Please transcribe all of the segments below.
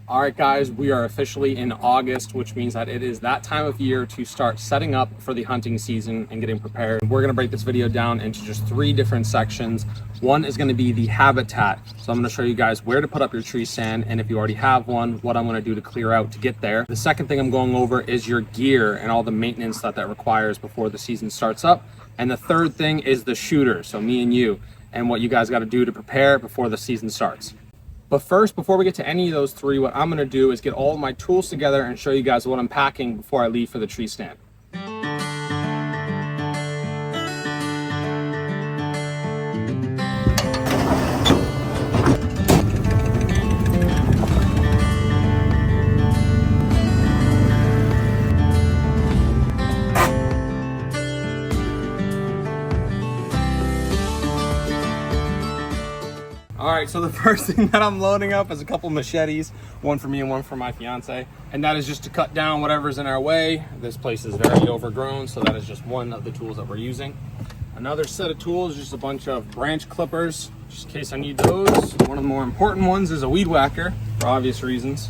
All right, guys, we are officially in August, which means that it is that time of year to start setting up for the hunting season and getting prepared. We're gonna break this video down into just 3 different sections. One is gonna be the habitat. So I'm gonna show you guys where to put up your tree stand, and if you already have one, what I'm gonna do to clear out to get there. The second thing I'm going over is your gear and all the maintenance that requires before the season starts up. And the third thing is the shooter, so me and you, and what you guys gotta do to prepare before the season starts. But first, before we get to any of those 3, what I'm gonna do is get all of my tools together and show you guys what I'm packing before I leave for the tree stand. All right, so the first thing that I'm loading up is a couple machetes, one for me and one for my fiance. And that is just to cut down whatever's in our way. This place is very overgrown, so that is just one of the tools that we're using. Another set of tools, just a bunch of branch clippers, just in case I need those. One of the more important ones is a weed whacker, for obvious reasons.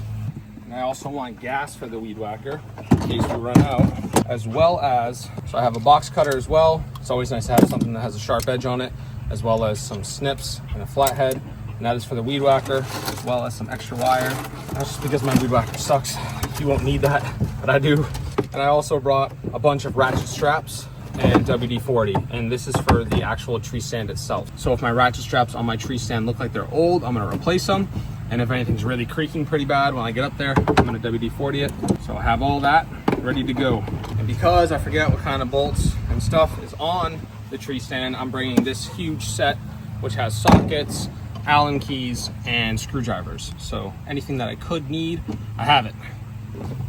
And I also want gas for the weed whacker, in case we run out, as well as, so I have a box cutter as well. It's always nice to have something that has a sharp edge on it, as well as some snips and a flathead, and that is for the weed whacker, as well as some extra wire. That's just because my weed whacker sucks. You won't need that, but I do. And I also brought a bunch of ratchet straps and WD-40, and this is for the actual tree stand itself. So if my ratchet straps on my tree stand look like they're old, I'm gonna replace them. And if anything's really creaking pretty bad when I get up there, I'm gonna WD-40 it. So I have all that ready to go. And because I forget what kind of bolts and stuff is on the tree stand, I'm bringing this huge set which has sockets, Allen keys, and screwdrivers. So anything that I could need, I have it.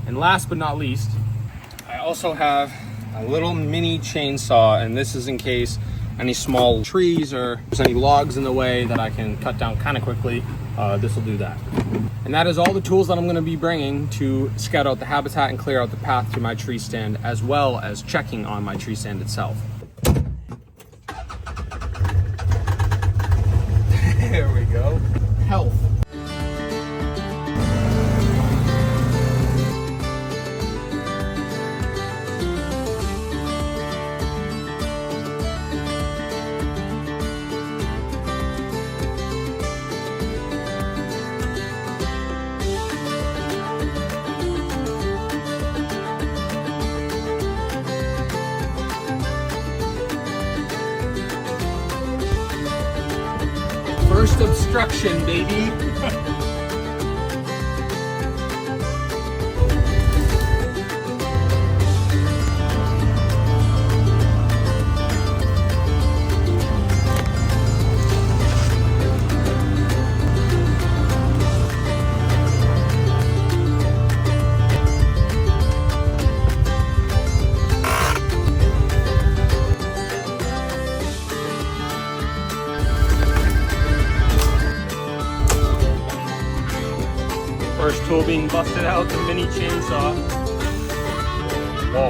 And last but not least, I also have a little mini chainsaw, and this is in case any small trees or there's any logs in the way that I can cut down kind of quickly. This will do that. And that is all the tools that I'm going to be bringing to scout out the habitat and clear out the path to my tree stand, as well as checking on my tree stand itself. There we go. Health. First obstruction, baby. First tool being busted out, the mini chainsaw. Whoa.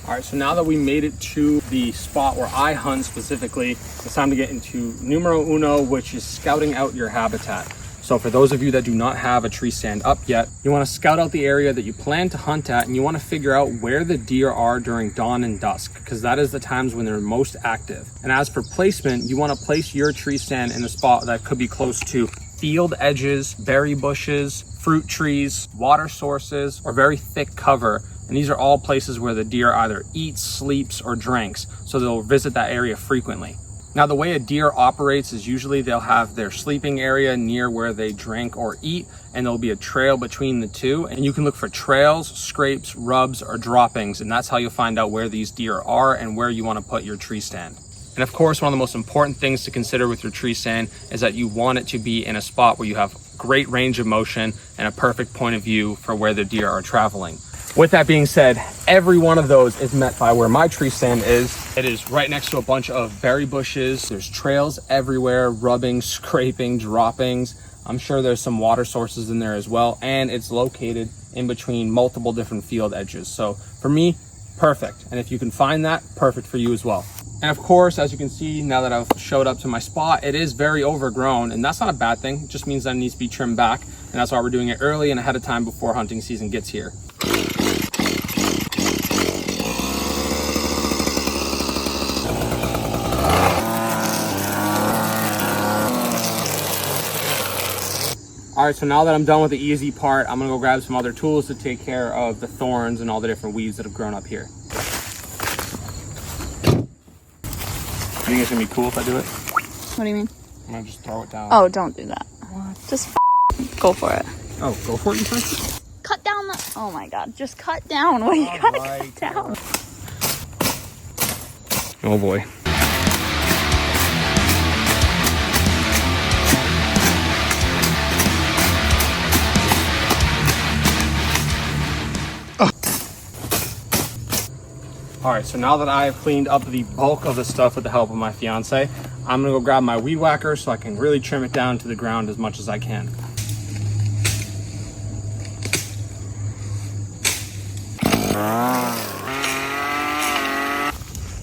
All right, so now that we made it to the spot where I hunt specifically, it's time to get into numero uno, which is scouting out your habitat. So for those of you that do not have a tree stand up yet, you want to scout out the area that you plan to hunt at, and you want to figure out where the deer are during dawn and dusk, because that is the times when they're most active. And as for placement, you want to place your tree stand in a spot that could be close to field edges, berry bushes, fruit trees, water sources, or very thick cover. And these are all places where the deer either eats, sleeps, or drinks, so they'll visit that area frequently. Now, the way a deer operates is usually they'll have their sleeping area near where they drink or eat, and there'll be a trail between the two. And you can look for trails, scrapes, rubs, or droppings, and that's how you'll find out where these deer are and where you want to put your tree stand. And of course, one of the most important things to consider with your tree stand is that you want it to be in a spot where you have great range of motion and a perfect point of view for where the deer are traveling. With that being said, every one of those is met by where my tree stand is. It is right next to a bunch of berry bushes. There's trails everywhere, rubbing, scraping, droppings. I'm sure there's some water sources in there as well. And it's located in between multiple different field edges. So for me, perfect. And if you can find that, perfect for you as well. And of course, as you can see, now that I've showed up to my spot, it is very overgrown, and that's not a bad thing. It just means that it needs to be trimmed back. And that's why we're doing it early and ahead of time before hunting season gets here. All right, so now that I'm done with the easy part, I'm gonna go grab some other tools to take care of the thorns and all the different weeds that have grown up here. You think it's gonna be cool if I do it? What do you mean? I'm gonna just throw it down. Oh, don't do that. What? Just go for it. Oh, go for it, you think? Cut down the... Oh my God, just cut down. What do you gotta cut down? Oh boy. All right, so now that I have cleaned up the bulk of the stuff with the help of my fiance, I'm gonna go grab my weed whacker so I can really trim it down to the ground as much as I can.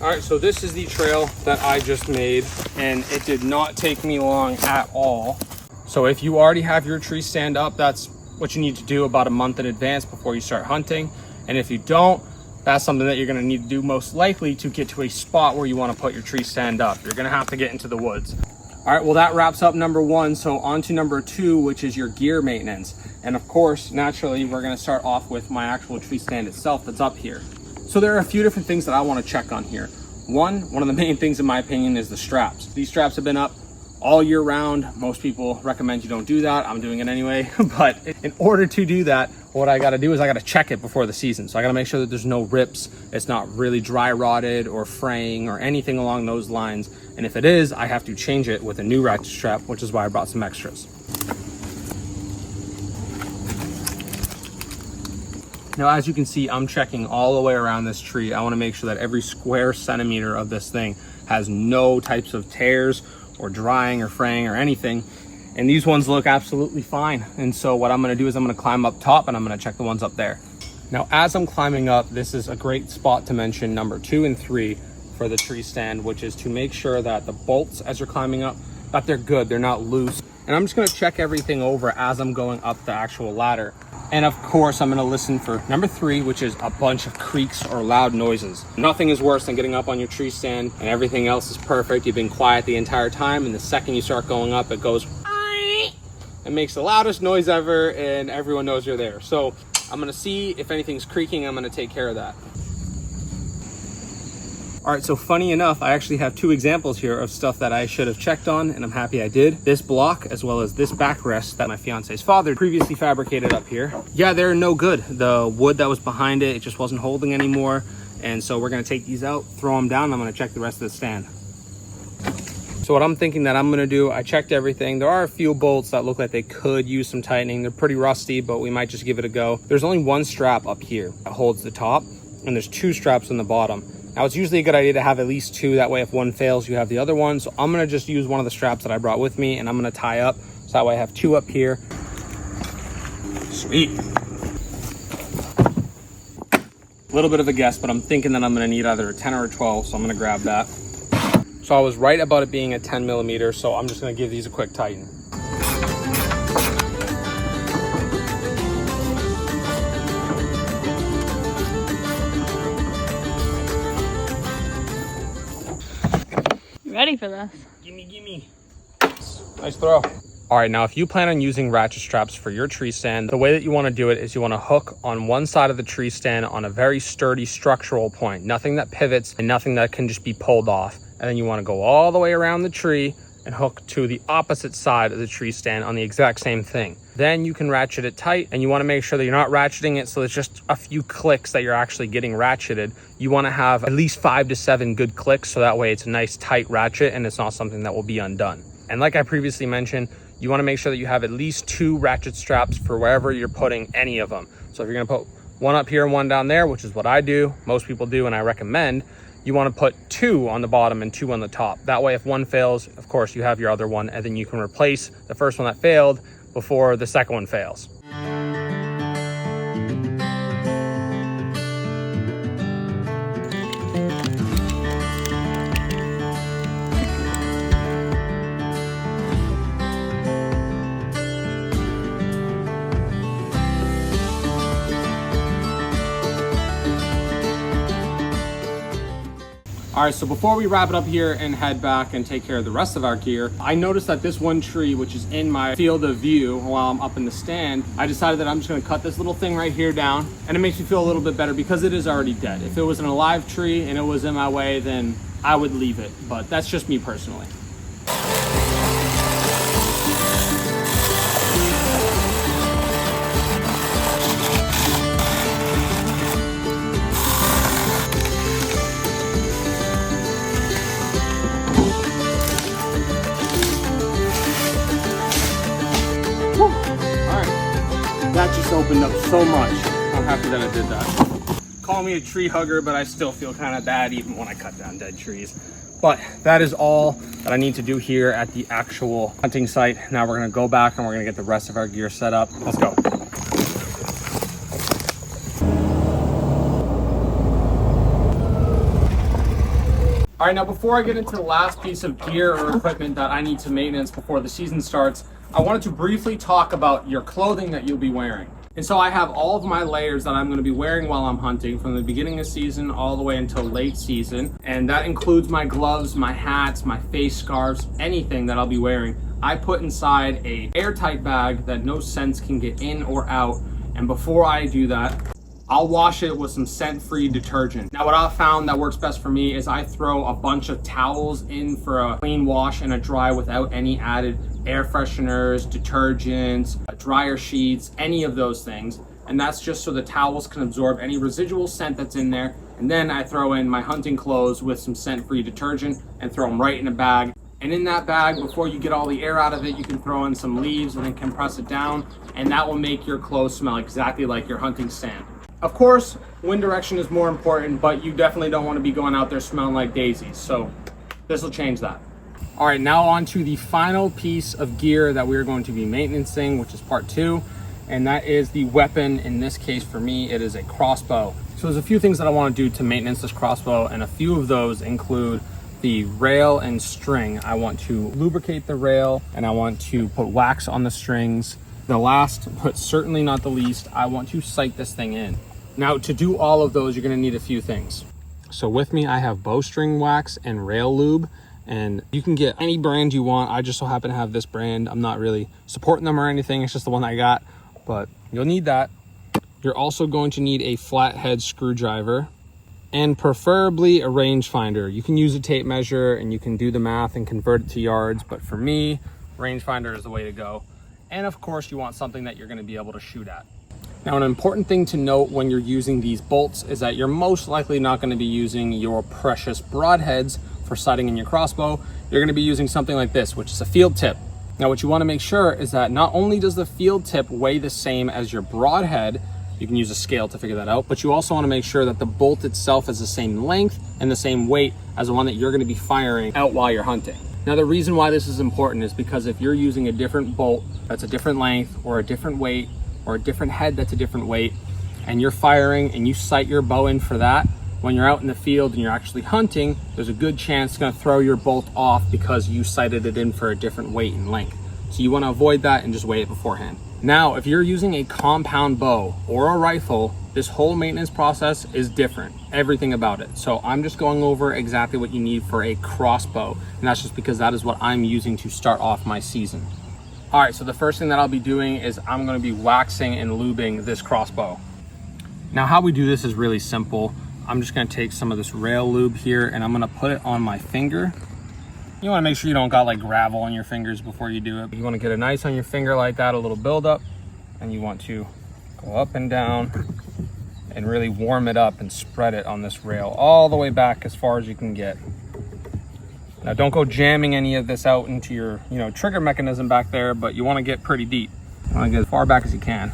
All right, so this is the trail that I just made, and it did not take me long at all. So if you already have your tree stand up, that's what you need to do about a month in advance before you start hunting. And if you don't, that's something that you're gonna need to do most likely to get to a spot where you wanna put your tree stand up. You're gonna have to get into the woods. All right, well, that wraps up number one. So on to number two, which is your gear maintenance. And of course, naturally, we're gonna start off with my actual tree stand itself that's up here. So there are a few different things that I wanna check on here. One of the main things in my opinion is the straps. These straps have been up all year round. Most people recommend you don't do that. I'm doing it anyway. But in order to do that, what I gotta do is I gotta check it before the season. So I gotta make sure that there's no rips, it's not really dry rotted or fraying or anything along those lines. And if it is, I have to change it with a new ratchet strap, which is why I brought some extras. Now, as you can see, I'm checking all the way around this tree. I wanna make sure that every square centimeter of this thing has no types of tears or drying or fraying or anything. And these ones look absolutely fine. And so what I'm gonna do is I'm gonna climb up top and I'm gonna check the ones up there. Now, as I'm climbing up, this is a great spot to mention number 2 and 3 for the tree stand, which is to make sure that the bolts as you're climbing up, that they're good, they're not loose. And I'm just gonna check everything over as I'm going up the actual ladder. And of course, I'm gonna listen for number 3, which is a bunch of creaks or loud noises. Nothing is worse than getting up on your tree stand and everything else is perfect. You've been quiet the entire time, and the second you start going up, it goes, it makes the loudest noise ever, and everyone knows you're there. So I'm gonna see if anything's creaking. I'm gonna take care of that. All right, so funny enough, I actually have 2 examples here of stuff that I should have checked on, and I'm happy I did. This block, as well as this backrest that my fiance's father previously fabricated up here. Yeah, they're no good. The wood that was behind it, it just wasn't holding anymore. And so we're gonna take these out, throw them down, and I'm gonna check the rest of the stand. So what I'm thinking that I'm gonna do, I checked everything. There are a few bolts that look like they could use some tightening. They're pretty rusty, but we might just give it a go. There's only one strap up here that holds the top, and there's 2 straps on the bottom. Now, it's usually a good idea to have at least 2. That way, if one fails, you have the other one. So I'm gonna just use one of the straps that I brought with me, and I'm gonna tie up. So that way I have 2 up here. Sweet. A little bit of a guess, but I'm thinking that I'm gonna need either a 10 or a 12, so I'm gonna grab that. So I was right about it being a 10 millimeter, so I'm just gonna give these a quick tighten. Ready for this? Gimme. Nice throw. All right, now if you plan on using ratchet straps for your tree stand, the way that you want to do it is you want to hook on one side of the tree stand on a very sturdy structural point, nothing that pivots and nothing that can just be pulled off. And then you want to go all the way around the tree and hook to the opposite side of the tree stand on the exact same thing. Then you can ratchet it tight, and you want to make sure that you're not ratcheting it so it's just a few clicks that you're actually getting ratcheted. You want to have at least 5 to 7 good clicks, so that way it's a nice tight ratchet and it's not something that will be undone. And like I previously mentioned, you want to make sure that you have at least 2 ratchet straps for wherever you're putting any of them. So if you're going to put one up here and one down there, which is what I do, most people do, and I recommend, you want to put 2 on the bottom and 2 on the top. That way, if one fails, of course, you have your other one, and then you can replace the first one that failed before the second one fails. All right, so before we wrap it up here and head back and take care of the rest of our gear, I noticed that this one tree, which is in my field of view while I'm up in the stand, I decided that I'm just gonna cut this little thing right here down, and it makes me feel a little bit better because it is already dead. If it was an alive tree and it was in my way, then I would leave it, but that's just me personally. That just opened up so much. I'm happy that I did that. Call me a tree hugger, but I still feel kind of bad even when I cut down dead trees. But that is all that I need to do here at the actual hunting site. Now we're gonna go back and we're gonna get the rest of our gear set up. Let's go. All right, now before I get into the last piece of gear or equipment that I need to maintenance before the season starts, I wanted to briefly talk about your clothing that you'll be wearing. And so I have all of my layers that I'm going to be wearing while I'm hunting from the beginning of season all the way until late season. And that includes my gloves, my hats, my face scarves, anything that I'll be wearing. I put inside a airtight bag that no scents can get in or out. And before I do that, I'll wash it with some scent-free detergent. Now what I've found that works best for me is I throw a bunch of towels in for a clean wash and a dry without any added air fresheners, detergents, dryer sheets, any of those things. And that's just so the towels can absorb any residual scent that's in there. And then I throw in my hunting clothes with some scent-free detergent and throw them right in a bag. And in that bag, before you get all the air out of it, you can throw in some leaves and then compress it down. And that will make your clothes smell exactly like your hunting stand. Of course, wind direction is more important, but you definitely don't want to be going out there smelling like daisies. So this will change that. All right, now on to the final piece of gear that we're going to be maintaining, which is part 2. And that is the weapon. In this case, for me, it is a crossbow. So there's a few things that I want to do to maintenance this crossbow. And a few of those include the rail and string. I want to lubricate the rail and I want to put wax on the strings. The last, but certainly not the least, I want to sight this thing in. Now to do all of those, you're gonna need a few things. So with me, I have bowstring wax and rail lube, and you can get any brand you want. I just so happen to have this brand. I'm not really supporting them or anything. It's just the one I got, but you'll need that. You're also going to need a flathead screwdriver and preferably a rangefinder. You can use a tape measure and you can do the math and convert it to yards, but for me, rangefinder is the way to go. And of course, you want something that you're gonna be able to shoot at. Now, an important thing to note when you're using these bolts is that you're most likely not gonna be using your precious broadheads for sighting in your crossbow. You're gonna be using something like this, which is a field tip. Now, what you wanna make sure is that not only does the field tip weigh the same as your broadhead, you can use a scale to figure that out, but you also wanna make sure that the bolt itself is the same length and the same weight as the one that you're gonna be firing out while you're hunting. Now, the reason why this is important is because if you're using a different bolt that's a different length or a different weight or a different head that's a different weight, and you're firing and you sight your bow in for that, when you're out in the field and you're actually hunting, there's a good chance it's gonna throw your bolt off because you sighted it in for a different weight and length. So you wanna avoid that and just weigh it beforehand. Now, if you're using a compound bow or a rifle, this whole maintenance process is different, everything about it. So I'm just going over exactly what you need for a crossbow, and that's just because that is what I'm using to start off my season. All right, so the first thing that I'll be doing is I'm gonna be waxing and lubing this crossbow. Now, how we do this is really simple. I'm just gonna take some of this rail lube here and I'm gonna put it on my finger. You wanna make sure you don't got like gravel on your fingers before you do it. You wanna get it nice on your finger like that, a little buildup, and you want to go up and down and really warm it up and spread it on this rail all the way back as far as you can get. Now, don't go jamming any of this out into your, trigger mechanism back there, but you want to get pretty deep. You want to get as far back as you can.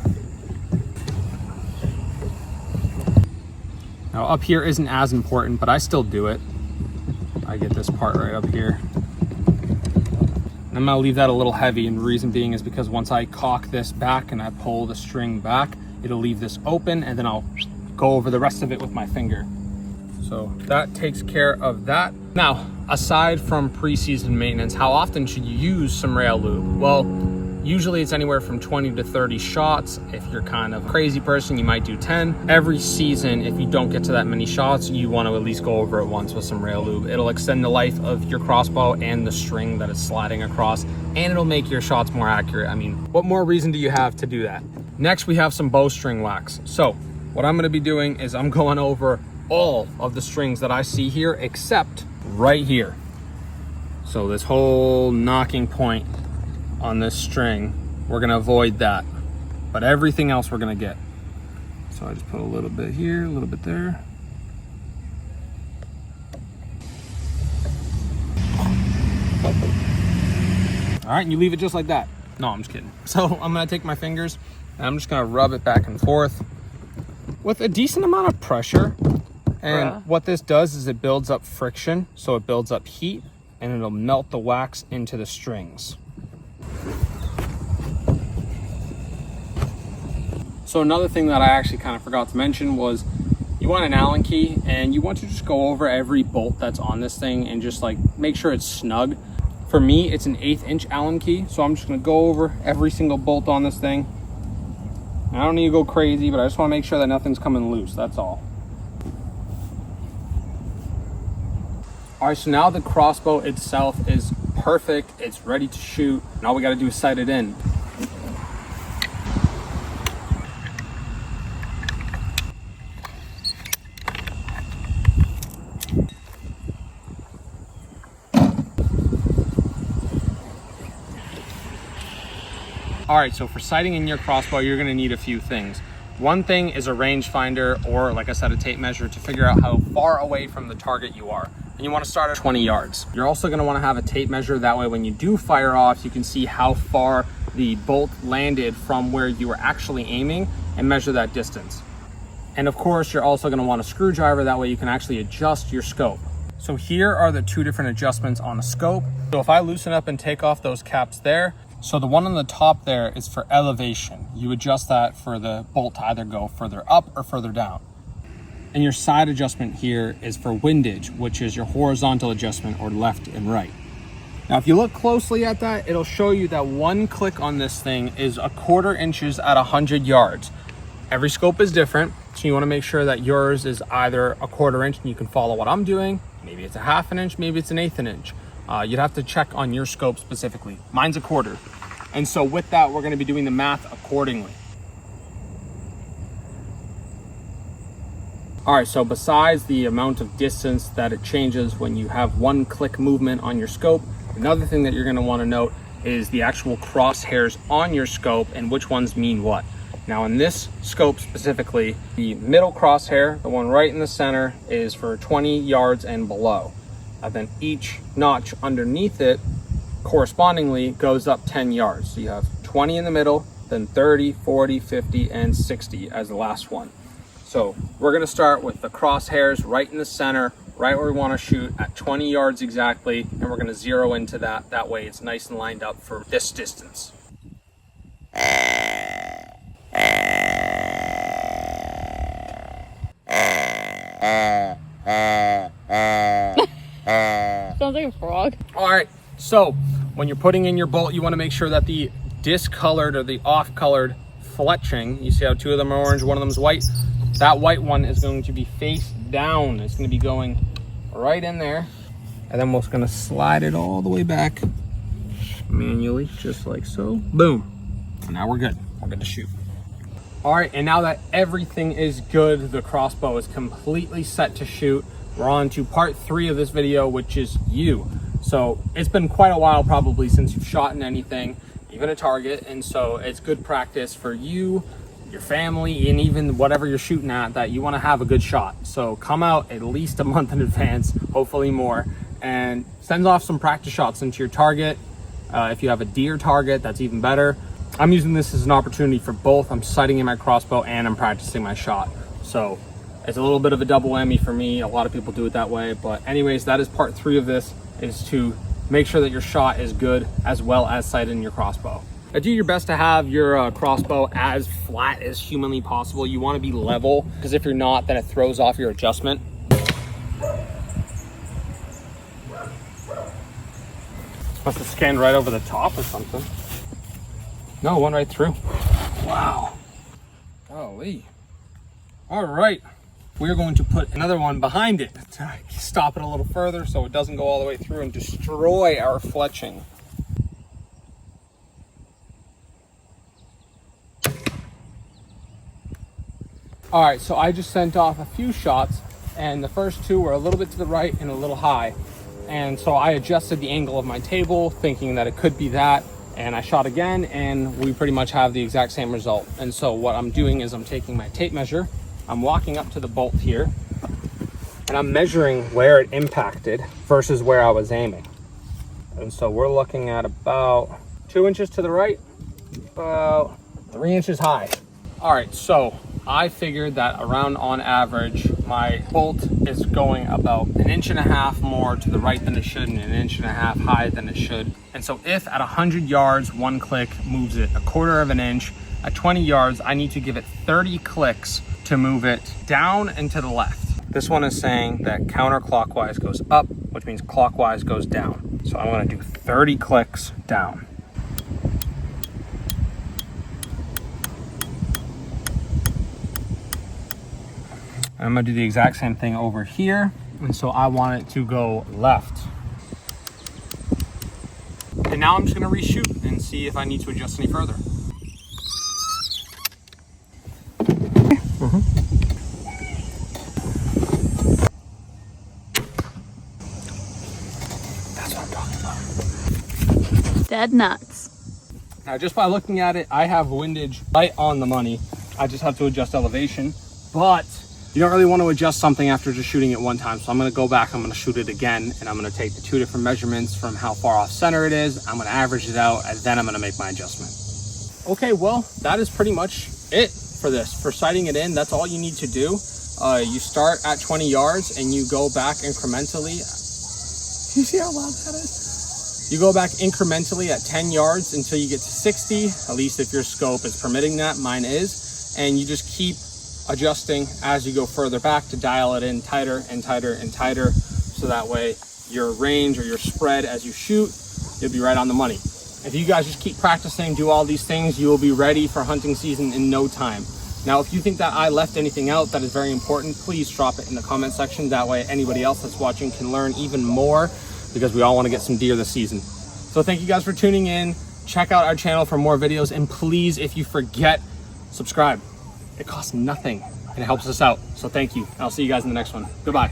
Now, up here isn't as important, but I still do it. I get this part right up here. And I'm gonna leave that a little heavy, and the reason being is because once I cock this back and I pull the string back, it'll leave this open, and then I'll go over the rest of it with my finger. So that takes care of that. Now, aside from pre-season maintenance, how often should you use some rail lube? Well, Usually it's anywhere from 20 to 30 shots. If you're kind of a crazy person, you might do 10. Every season, if you don't get to that many shots, you want to at least go over it once with some rail lube. It'll extend the life of your crossbow and the string that it's sliding across, and it'll make your shots more accurate. I mean, what more reason do you have to do that? Next, we have some bowstring wax. So what I'm going to be doing is I'm going over all of the strings that I see here except right here. So this whole knocking point on this string, we're gonna avoid that, but everything else we're gonna get. So I just put a little bit here, a little bit there. All right, and you leave it just like that. No, I'm just kidding. So I'm gonna take my fingers and I'm just gonna rub it back and forth with a decent amount of pressure. And what this does is it builds up friction, so it builds up heat, and it'll melt the wax into the strings. So another thing that I actually kind of forgot to mention was you want an Allen key, and you want to just go over every bolt that's on this thing and just like make sure it's snug. For me, it's an 1/8 inch Allen key, so I'm just gonna go over every single bolt on this thing. I don't need to go crazy, but I just want to make sure that nothing's coming loose, that's all. All right, so now the crossbow itself is perfect. It's ready to shoot. And all we got to do is sight it in. All right, so for sighting in your crossbow, you're going to need a few things. One thing is a rangefinder, or like I said, a tape measure to figure out how far away from the target you are. And you want to start at 20 yards. You're also going to want to have a tape measure. That way when you do fire off, you can see how far the bolt landed from where you were actually aiming and measure that distance. And of course, you're also going to want a screwdriver. That way you can actually adjust your scope. So here are the two different adjustments on a scope. So if I loosen up and take off those caps there, so the one on the top there is for elevation. You adjust that for the bolt to either go further up or further down. And your side adjustment here is for windage, which is your horizontal adjustment, or left and right. Now, if you look closely at that, it'll show you that one click on this thing is 1/4 inches at 100 yards. Every scope is different, so you want to make sure that yours is either 1/4 inch, and you can follow what I'm doing. Maybe it's 1/2 inch, maybe it's 1/8 inch. You'd have to check on your scope specifically. Mine's 1/4. And so with that, we're going to be doing the math accordingly. All right, so besides the amount of distance that it changes when you have one click movement on your scope, another thing that you're going to want to note is the actual crosshairs on your scope and which ones mean what. Now in this scope specifically, the middle crosshair, the one right in the center, is for 20 yards and below. And then each notch underneath it correspondingly goes up 10 yards. So you have 20 in the middle, then 30, 40, 50, and 60 as the last one. So we're gonna start with the crosshairs right in the center, right where we wanna shoot at 20 yards exactly, and we're gonna zero into that. That way it's nice and lined up for this distance. Sounds like a frog. All right, so when you're putting in your bolt, you wanna make sure that the discolored or the off-colored fletching, you see how two of them are orange, one of them is white? That white one is going to be face down. It's going to be going right in there. And then we're just going to slide it all the way back manually, just like so. Boom. And now we're good. We're good to shoot. All right, and now that everything is good, the crossbow is completely set to shoot, we're on to part 3 of this video, which is you. So it's been quite a while probably since you've shot in anything, even a target. And so it's good practice for you, your family, and even whatever you're shooting at, that you want to have a good shot. So come out at least a month in advance, hopefully more, and send off some practice shots into your target. If you have a deer target, that's even better. I'm using this as an opportunity for both. I'm sighting in my crossbow and I'm practicing my shot. So it's a little bit of a double whammy for me. A lot of people do it that way. But anyways, that is part 3 of this, is to make sure that your shot is good as well as sight in your crossbow. Do your best to have your crossbow as flat as humanly possible. You want to be level, because if you're not, then it throws off your adjustment. Must have scanned right over the top or something. No, one right through. Wow. Golly. All right. We're going to put another one behind it to stop it a little further so it doesn't go all the way through and destroy our fletching. All right, so I just sent off a few shots, and the first two were a little bit to the right and a little high. And so I adjusted the angle of my table, thinking that it could be that, and I shot again, and we pretty much have the exact same result. And so what I'm doing is I'm taking my tape measure, I'm walking up to the bolt here, and I'm measuring where it impacted versus where I was aiming. And so we're looking at about 2 inches to the right, about 3 inches high. All right, so I figured that around on average, my bolt is going about 1.5 inches more to the right than it should and 1.5 inches higher than it should. And so if at 100 yards, one click moves it 1/4 inch, at 20 yards, I need to give it 30 clicks to move it down and to the left. This one is saying that counterclockwise goes up, which means clockwise goes down. So I'm gonna do 30 clicks down. I'm gonna do the exact same thing over here. And so I want it to go left. And now I'm just gonna reshoot and see if I need to adjust any further. That's what I'm talking about. Dead nuts. Now, just by looking at it, I have windage right on the money. I just have to adjust elevation, but you don't really want to adjust something after just shooting it one time. So I'm going to go back, I'm going to shoot it again, and I'm going to take the 2 different measurements from how far off center it is. I'm going to average it out, and then I'm going to make my adjustment. Okay, well, that is pretty much it for this. For sighting it in, that's all you need to do. You start at 20 yards and you go back incrementally. You see how loud that is? You go back incrementally at 10 yards until you get to 60, at least if your scope is permitting that, mine is. And you just keep adjusting as you go further back to dial it in tighter and tighter and tighter, so that way your range or your spread as you shoot, you'll be right on the money. If you guys just keep practicing, do all these things, you will be ready for hunting season in no time. Now, if you think that I left anything out that is very important, please drop it in the comment section. That way anybody else that's watching can learn even more, because we all want to get some deer this season. So thank you guys for tuning in. Check out our channel for more videos, and please, if you forget, subscribe. It costs nothing and it helps us out. So thank you. I'll see you guys in the next one. Goodbye.